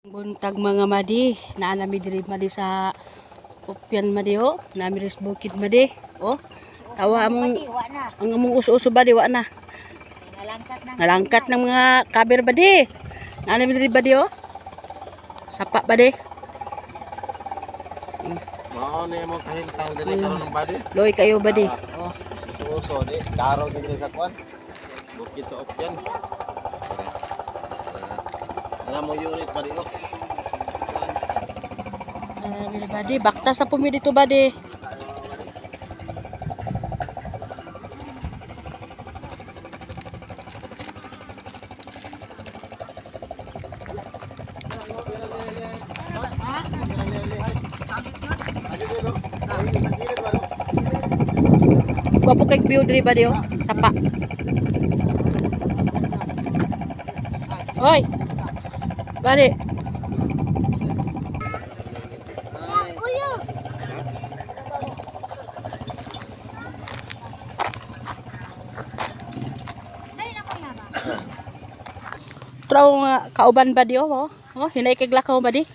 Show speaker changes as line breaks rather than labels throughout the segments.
Buntag mga madi, naanami diri madi sa Upyan madi ho, nami ris bukid madi. Oh, tawa among ang among uso-uso badi wa na. Nalangkat ng mga kaber badi. Naanami diri badi ho. Sapa badi.
Mao ni mo kahintang diri karon ng badi.
Loy kayo badi.
Oh, uso di daro diri sa kwan. Bukid sa Upyan. Alam mo unit badi ko.
Badi, bakta sa pumi dito badi. Wapo kay view diri badi oh, sapa. Hoy. Badi. Traw nga kauban badi oh. Oh, hinay kay glakaw badi.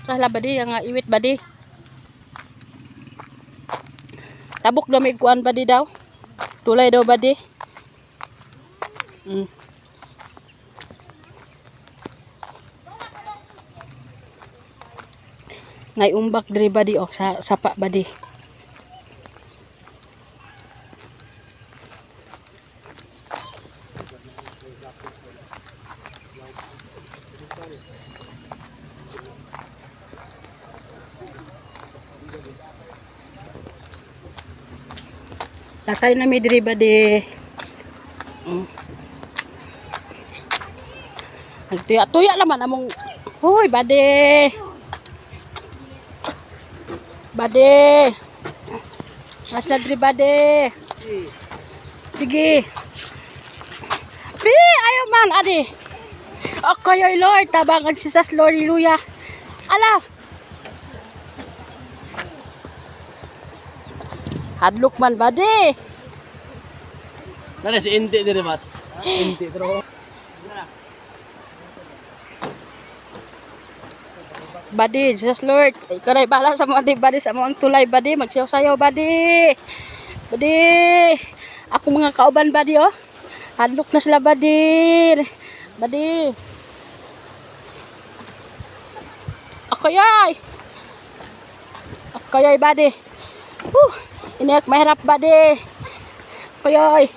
Trala badi nga iwit badi. Tabok daw may kuan badi daw. Tulay daw badi. Ngay umbak diri badi oh sa sapa badi. Lakay na mi diri badi. Nagtuya-tuya naman among hoy badi. Badi. Mas na diri badi. Sige. Pi ayo man adi. Okay Lord, tabangan si sas Lord, hallelujah. Ala. Hadlok man badi.
Nana si Inti diri mat. Inti pero
Badi, Jesus Lord. Ikaw na ibala sa mga badi sa mga tulay badi. Magsayaw-sayaw badi. Badi. Ako mga kauban badi oh. Hadlok na sila badi. Badi. Akoyay. Akoyay badi. Iniyak mahirap badi. Akoyay.